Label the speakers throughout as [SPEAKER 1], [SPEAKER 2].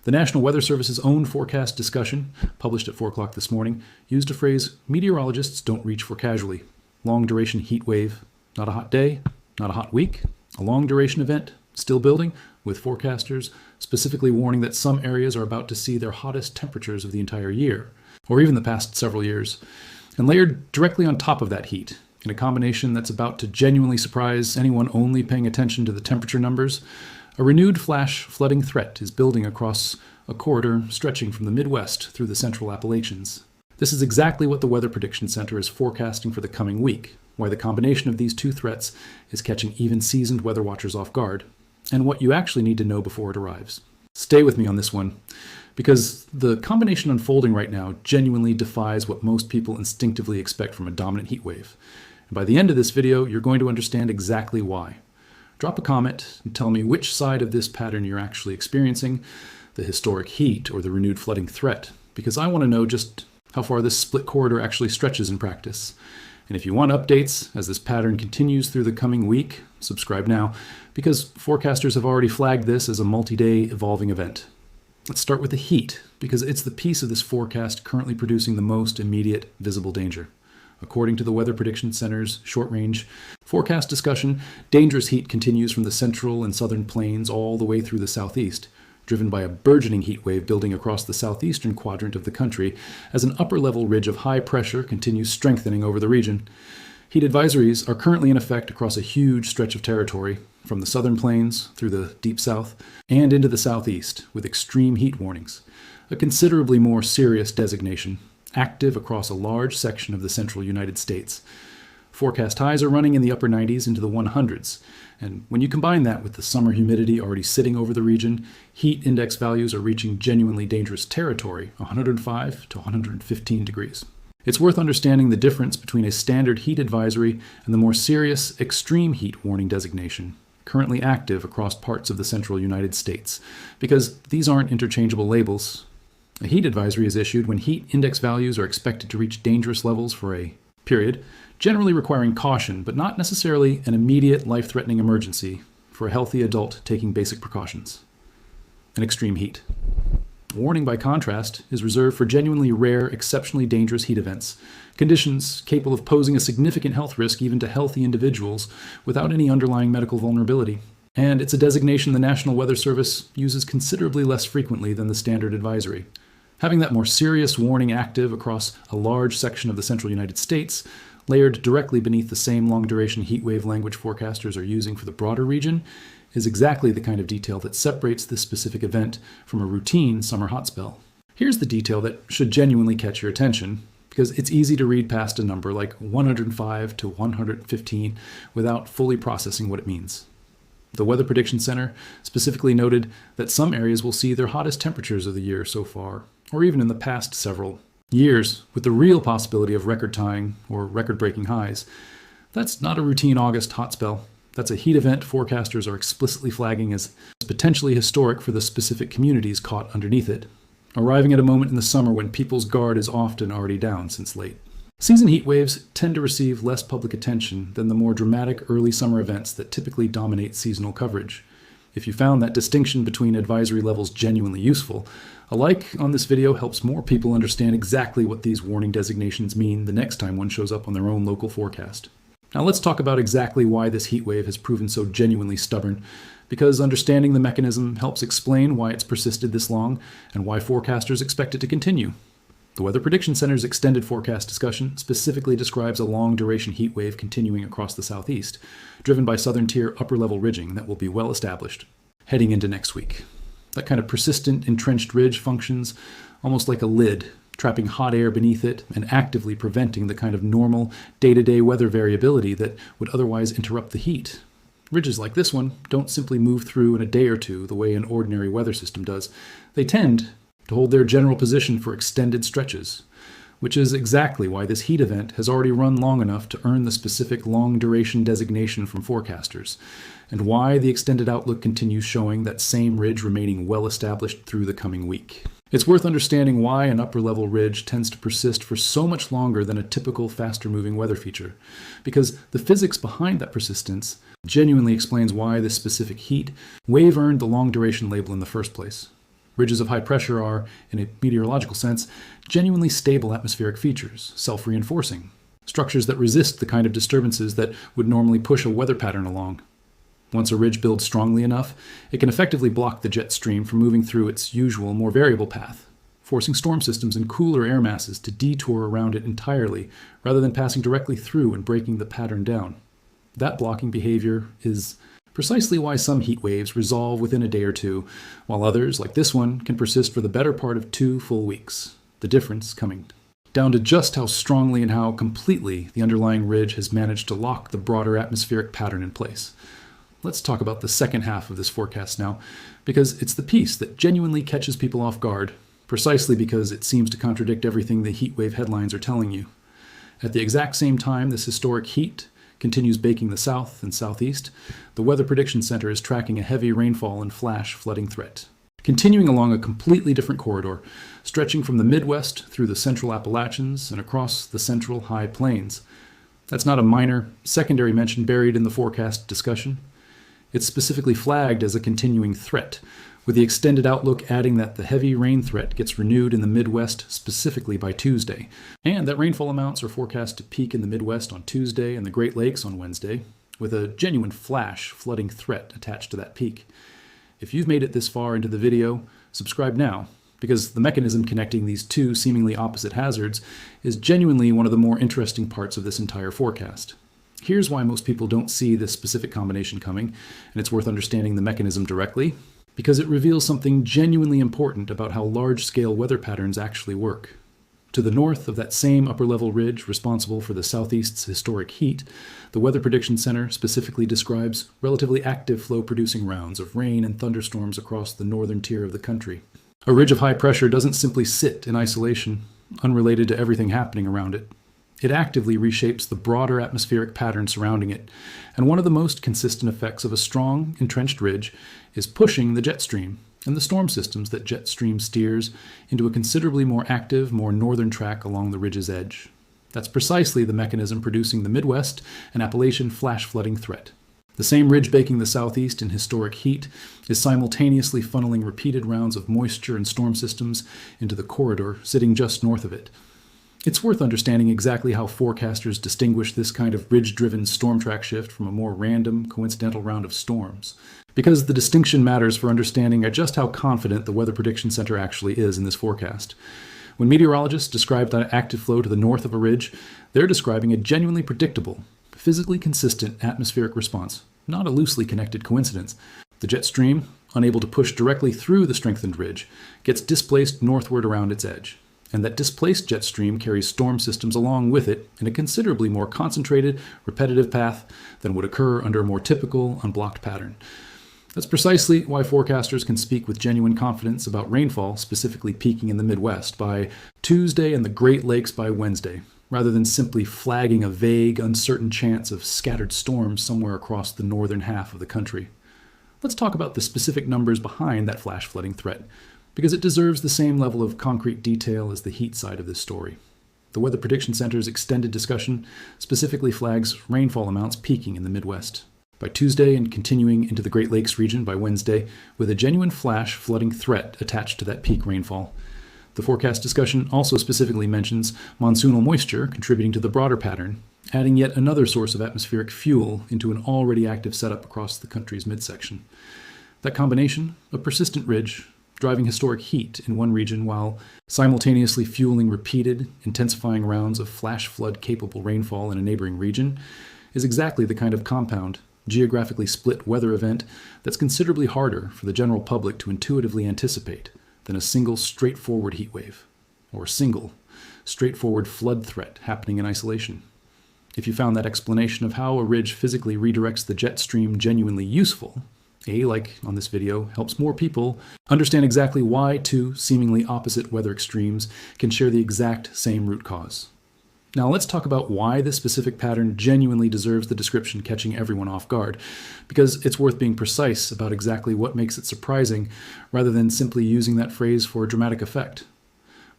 [SPEAKER 1] The National Weather Service's own forecast discussion, published at 4 o'clock this morning, used a phrase meteorologists don't reach for casually. Long duration heat wave, not a hot day, not a hot week, a long duration event, still building, with forecasters specifically warning that some areas are about to see their hottest temperatures of the entire year, or even the past several years. And layered directly on top of that heat, in a combination that's about to genuinely surprise anyone only paying attention to the temperature numbers, a renewed flash flooding threat is building across a corridor stretching from the Midwest through the central Appalachians. This is exactly what the Weather Prediction Center is forecasting for the coming week, why the combination of these two threats is catching even seasoned weather watchers off guard, and what you actually need to know before it arrives. Stay with me on this one, because the combination unfolding right now genuinely defies what most people instinctively expect from a dominant heat wave. And by the end of this video, you're going to understand exactly why. Drop a comment and tell me which side of this pattern you're actually experiencing, the historic heat or the renewed flooding threat, because I want to know just how far this split corridor actually stretches in practice. And if you want updates as this pattern continues through the coming week, subscribe now, because forecasters have already flagged this as a multi-day evolving event. Let's start with the heat, because it's the piece of this forecast currently producing the most immediate visible danger. According to the Weather Prediction Center's short-range forecast discussion, dangerous heat continues from the central and southern plains all the way through the southeast, driven by a burgeoning heat wave building across the southeastern quadrant of the country as an upper-level ridge of high pressure continues strengthening over the region. Heat advisories are currently in effect across a huge stretch of territory, from the southern plains through the deep south and into the southeast, with extreme heat warnings, a considerably more serious designation, active across a large section of the central United States. Forecast highs are running in the upper 90s into the 100s, and when you combine that with the summer humidity already sitting over the region, heat index values are reaching genuinely dangerous territory, 105 to 115 degrees. It's worth understanding the difference between a standard heat advisory and the more serious extreme heat warning designation, currently active across parts of the central United States, because these aren't interchangeable labels. A heat advisory is issued when heat index values are expected to reach dangerous levels for a period, generally requiring caution, but not necessarily an immediate life-threatening emergency for a healthy adult taking basic precautions. An extreme heat. Warning, by contrast, is reserved for genuinely rare, exceptionally dangerous heat events, conditions capable of posing a significant health risk even to healthy individuals without any underlying medical vulnerability. And it's a designation the National Weather Service uses considerably less frequently than the standard advisory. Having that more serious warning active across a large section of the central United States, layered directly beneath the same long-duration heat wave language forecasters are using for the broader region, is exactly the kind of detail that separates this specific event from a routine summer hot spell. Here's the detail that should genuinely catch your attention, because it's easy to read past a number like 105 to 115 without fully processing what it means. The Weather Prediction Center specifically noted that some areas will see their hottest temperatures of the year so far, or even in the past several years, with the real possibility of record-tying or record-breaking highs. That's not a routine August hot spell. That's a heat event forecasters are explicitly flagging as potentially historic for the specific communities caught underneath it, arriving at a moment in the summer when people's guard is often already down since late. Season heat waves tend to receive less public attention than the more dramatic early summer events that typically dominate seasonal coverage. If you found that distinction between advisory levels genuinely useful, a like on this video helps more people understand exactly what these warning designations mean the next time one shows up on their own local forecast. Now let's talk about exactly why this heat wave has proven so genuinely stubborn, because understanding the mechanism helps explain why it's persisted this long and why forecasters expect it to continue. The Weather Prediction Center's extended forecast discussion specifically describes a long-duration heat wave continuing across the southeast, driven by southern tier upper-level ridging that will be well established heading into next week. That kind of persistent, entrenched ridge functions almost like a lid, trapping hot air beneath it and actively preventing the kind of normal, day-to-day weather variability that would otherwise interrupt the heat. Ridges like this one don't simply move through in a day or two the way an ordinary weather system does. They tend to hold their general position for extended stretches, which is exactly why this heat event has already run long enough to earn the specific long-duration designation from forecasters, and why the extended outlook continues showing that same ridge remaining well-established through the coming week. It's worth understanding why an upper-level ridge tends to persist for so much longer than a typical faster-moving weather feature, because the physics behind that persistence genuinely explains why this specific heat wave earned the long-duration label in the first place. Ridges of high pressure are, in a meteorological sense, genuinely stable atmospheric features, self-reinforcing, structures that resist the kind of disturbances that would normally push a weather pattern along. Once a ridge builds strongly enough, it can effectively block the jet stream from moving through its usual, more variable path, forcing storm systems and cooler air masses to detour around it entirely, rather than passing directly through and breaking the pattern down. That blocking behavior is precisely why some heat waves resolve within a day or two, while others, like this one, can persist for the better part of 2 full weeks, the difference coming down to just how strongly and how completely the underlying ridge has managed to lock the broader atmospheric pattern in place. Let's talk about the second half of this forecast now, because it's the piece that genuinely catches people off guard, precisely because it seems to contradict everything the heat wave headlines are telling you. At the exact same time this historic heat continues baking the south and southeast, the Weather Prediction Center is tracking a heavy rainfall and flash flooding threat, continuing along a completely different corridor, stretching from the Midwest through the central Appalachians and across the central high plains. That's not a minor, secondary mention buried in the forecast discussion. It's specifically flagged as a continuing threat, with the extended outlook adding that the heavy rain threat gets renewed in the Midwest specifically by Tuesday, and that rainfall amounts are forecast to peak in the Midwest on Tuesday and the Great Lakes on Wednesday, with a genuine flash flooding threat attached to that peak. If you've made it this far into the video, subscribe now, because the mechanism connecting these two seemingly opposite hazards is genuinely one of the more interesting parts of this entire forecast. Here's why most people don't see this specific combination coming, and it's worth understanding the mechanism directly, because it reveals something genuinely important about how large-scale weather patterns actually work. To the north of that same upper-level ridge responsible for the southeast's historic heat, the Weather Prediction Center specifically describes relatively active flow-producing rounds of rain and thunderstorms across the northern tier of the country. A ridge of high pressure doesn't simply sit in isolation, unrelated to everything happening around it. It actively reshapes the broader atmospheric pattern surrounding it, and one of the most consistent effects of a strong, entrenched ridge is pushing the jet stream and the storm systems that jet stream steers into a considerably more active, more northern track along the ridge's edge. That's precisely the mechanism producing the Midwest and Appalachian flash flooding threat. The same ridge baking the southeast in historic heat is simultaneously funneling repeated rounds of moisture and storm systems into the corridor sitting just north of it. It's worth understanding exactly how forecasters distinguish this kind of ridge-driven storm track shift from a more random, coincidental round of storms, because the distinction matters for understanding just how confident the Weather Prediction Center actually is in this forecast. When meteorologists describe that active flow to the north of a ridge, they're describing a genuinely predictable, physically consistent atmospheric response, not a loosely connected coincidence. The jet stream, unable to push directly through the strengthened ridge, gets displaced northward around its edge. And that displaced jet stream carries storm systems along with it in a considerably more concentrated, repetitive path than would occur under a more typical, unblocked pattern. That's precisely why forecasters can speak with genuine confidence about rainfall specifically peaking in the Midwest by Tuesday and the Great Lakes by Wednesday, rather than simply flagging a vague, uncertain chance of scattered storms somewhere across the northern half of the country. Let's talk about the specific numbers behind that flash flooding threat, because it deserves the same level of concrete detail as the heat side of this story. The Weather Prediction Center's extended discussion specifically flags rainfall amounts peaking in the Midwest by Tuesday and continuing into the Great Lakes region by Wednesday, with a genuine flash flooding threat attached to that peak rainfall. The forecast discussion also specifically mentions monsoonal moisture contributing to the broader pattern, adding yet another source of atmospheric fuel into an already active setup across the country's midsection. That combination, a persistent ridge, driving historic heat in one region while simultaneously fueling repeated, intensifying rounds of flash flood-capable rainfall in a neighboring region, is exactly the kind of compound, geographically split weather event that's considerably harder for the general public to intuitively anticipate than a single straightforward heat wave, or a single straightforward flood threat happening in isolation. If you found that explanation of how a ridge physically redirects the jet stream genuinely useful, like on this video, helps more people understand exactly why two seemingly opposite weather extremes can share the exact same root cause. Now let's talk about why this specific pattern genuinely deserves the description catching everyone off guard, because it's worth being precise about exactly what makes it surprising rather than simply using that phrase for dramatic effect.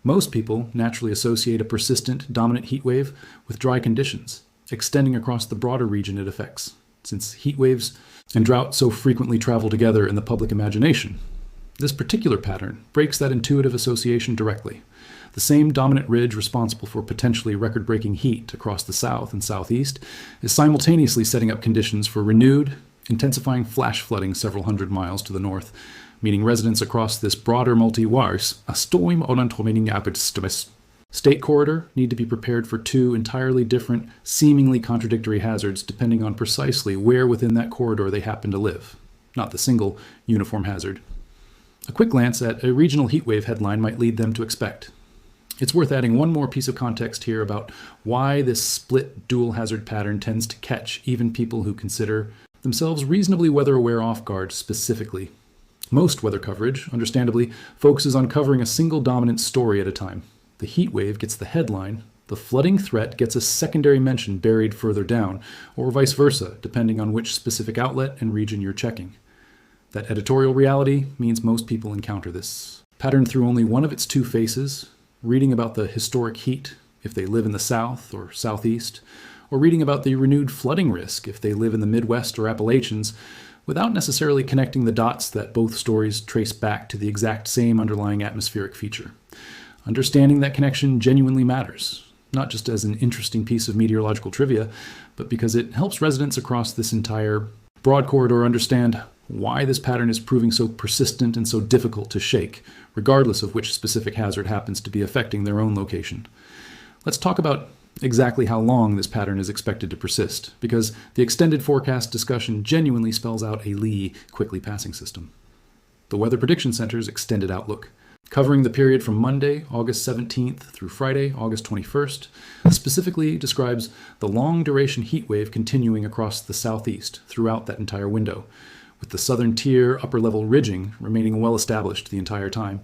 [SPEAKER 1] Most people naturally associate a persistent, dominant heat wave with dry conditions, extending across the broader region it affects, since heat waves and drought so frequently travel together in the public imagination. This particular pattern breaks that intuitive association directly. The same dominant ridge responsible for potentially record-breaking heat across the south and southeast is simultaneously setting up conditions for renewed, intensifying flash flooding several hundred miles to the north, meaning residents across this broader multi-wars, a storm state corridor need to be prepared for two entirely different, seemingly contradictory hazards depending on precisely where within that corridor they happen to live, not the single uniform hazard. A quick glance at a regional heatwave headline might lead them to expect. It's worth adding one more piece of context here about why this split dual hazard pattern tends to catch even people who consider themselves reasonably weather aware off guard specifically. Most weather coverage, understandably, focuses on covering a single dominant story at a time. The heat wave gets the headline, the flooding threat gets a secondary mention buried further down, or vice versa, depending on which specific outlet and region you're checking. That editorial reality means most people encounter this pattern through only one of its two faces, reading about the historic heat if they live in the south or southeast, or reading about the renewed flooding risk if they live in the Midwest or Appalachians, without necessarily connecting the dots that both stories trace back to the exact same underlying atmospheric feature. Understanding that connection genuinely matters, not just as an interesting piece of meteorological trivia, but because it helps residents across this entire broad corridor understand why this pattern is proving so persistent and so difficult to shake, regardless of which specific hazard happens to be affecting their own location. Let's talk about exactly how long this pattern is expected to persist, because the extended forecast discussion genuinely spells out a Lee quickly passing system. The Weather Prediction Center's extended outlook, covering the period from Monday, August 17th through Friday, August 21st, specifically describes the long-duration heat wave continuing across the southeast throughout that entire window, with the southern tier upper-level ridging remaining well-established the entire time.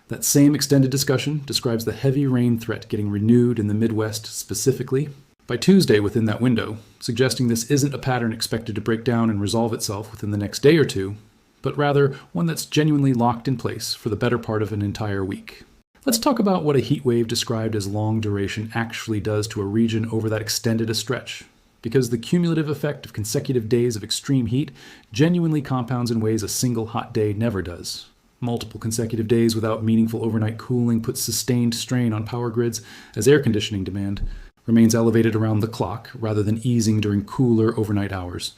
[SPEAKER 1] That same extended discussion describes the heavy rain threat getting renewed in the Midwest specifically by Tuesday within that window, suggesting this isn't a pattern expected to break down and resolve itself within the next day or two, but rather one that's genuinely locked in place for the better part of an entire week. Let's talk about what a heat wave described as long duration actually does to a region over that extended a stretch, because the cumulative effect of consecutive days of extreme heat genuinely compounds in ways a single hot day never does. Multiple consecutive days without meaningful overnight cooling puts sustained strain on power grids as air conditioning demand remains elevated around the clock rather than easing during cooler overnight hours.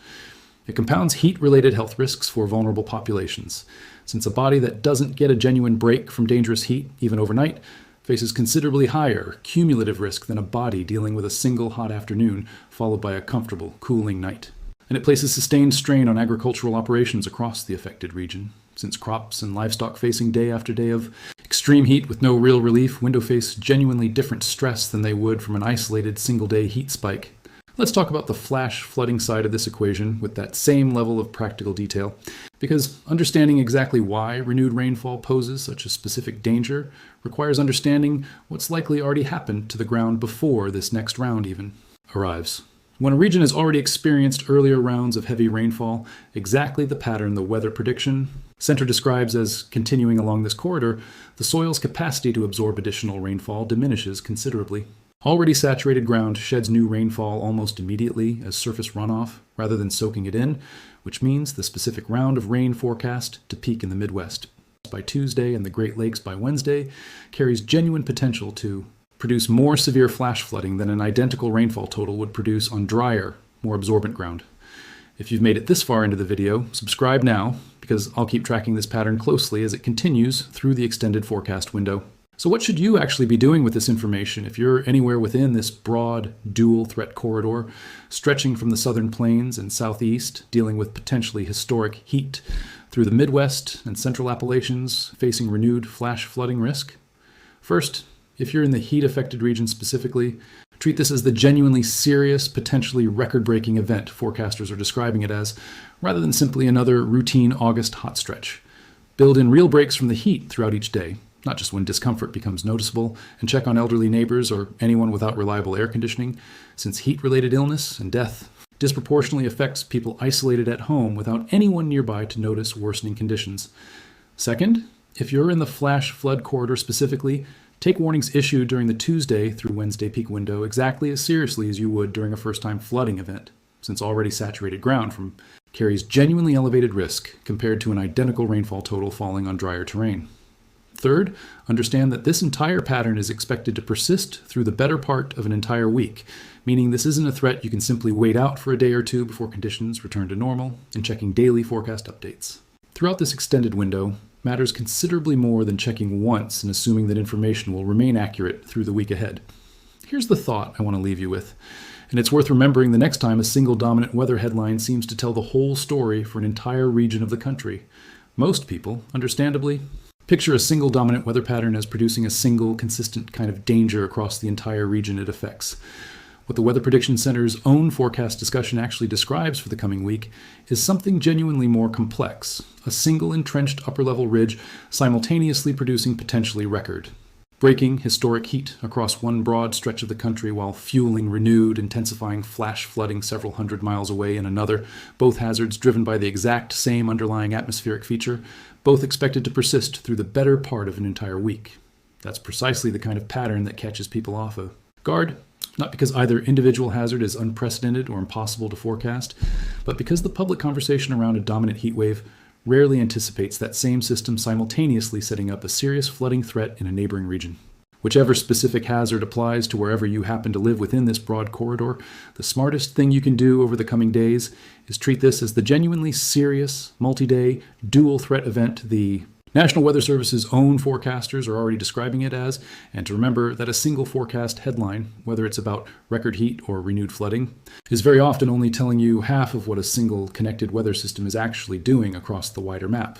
[SPEAKER 1] It compounds heat-related health risks for vulnerable populations, since a body that doesn't get a genuine break from dangerous heat, even overnight, faces considerably higher cumulative risk than a body dealing with a single hot afternoon followed by a comfortable, cooling night. And it places sustained strain on agricultural operations across the affected region, since crops and livestock facing day after day of extreme heat with no real relief window face genuinely different stress than they would from an isolated single-day heat spike. Let's talk about the flash flooding side of this equation with that same level of practical detail, because understanding exactly why renewed rainfall poses such a specific danger requires understanding what's likely already happened to the ground before this next round even arrives. When a region has already experienced earlier rounds of heavy rainfall, exactly the pattern the Weather Prediction Center describes as continuing along this corridor, the soil's capacity to absorb additional rainfall diminishes considerably. Already saturated ground sheds new rainfall almost immediately as surface runoff rather than soaking it in, which means the specific round of rain forecast to peak in the Midwest by Tuesday and the Great Lakes by Wednesday carries genuine potential to produce more severe flash flooding than an identical rainfall total would produce on drier, more absorbent ground. If you've made it this far into the video, subscribe now, because I'll keep tracking this pattern closely as it continues through the extended forecast window. So what should you actually be doing with this information if you're anywhere within this broad dual threat corridor, stretching from the southern plains and southeast, dealing with potentially historic heat, through the Midwest and central Appalachians, facing renewed flash flooding risk? First, if you're in the heat-affected region specifically, treat this as the genuinely serious, potentially record-breaking event forecasters are describing it as, rather than simply another routine August hot stretch. Build in real breaks from the heat throughout each day, not just when discomfort becomes noticeable, and check on elderly neighbors or anyone without reliable air conditioning, since heat-related illness and death disproportionately affects people isolated at home without anyone nearby to notice worsening conditions. Second, if you're in the flash flood corridor specifically, take warnings issued during the Tuesday through Wednesday peak window exactly as seriously as you would during a first-time flooding event. since already saturated ground carries genuinely elevated risk compared to an identical rainfall total falling on drier terrain. Third, understand that this entire pattern is expected to persist through the better part of an entire week, meaning this isn't a threat you can simply wait out for a day or two before conditions return to normal and checking daily forecast updates. Throughout this extended window matters considerably more than checking once and assuming that information will remain accurate through the week ahead. Here's the thought I want to leave you with, and it's worth remembering the next time a single dominant weather headline seems to tell the whole story for an entire region of the country. Most people, understandably, picture a single dominant weather pattern as producing a single, consistent kind of danger across the entire region it affects. What the Weather Prediction Center's own forecast discussion actually describes for the coming week is something genuinely more complex, a single entrenched upper-level ridge simultaneously producing potentially record-breaking historic heat across one broad stretch of the country while fueling renewed, intensifying flash flooding several hundred miles away in another, both hazards driven by the exact same underlying atmospheric feature, both expected to persist through the better part of an entire week. That's precisely the kind of pattern that catches people off guard, not because either individual hazard is unprecedented or impossible to forecast, but because the public conversation around a dominant heat wave rarely anticipates that same system simultaneously setting up a serious flooding threat in a neighboring region. Whichever specific hazard applies to wherever you happen to live within this broad corridor, the smartest thing you can do over the coming days is treat this as the genuinely serious, multi-day, dual threat event the National Weather Service's own forecasters are already describing it as, and to remember that a single forecast headline, whether it's about record heat or renewed flooding, is very often only telling you half of what a single connected weather system is actually doing across the wider map.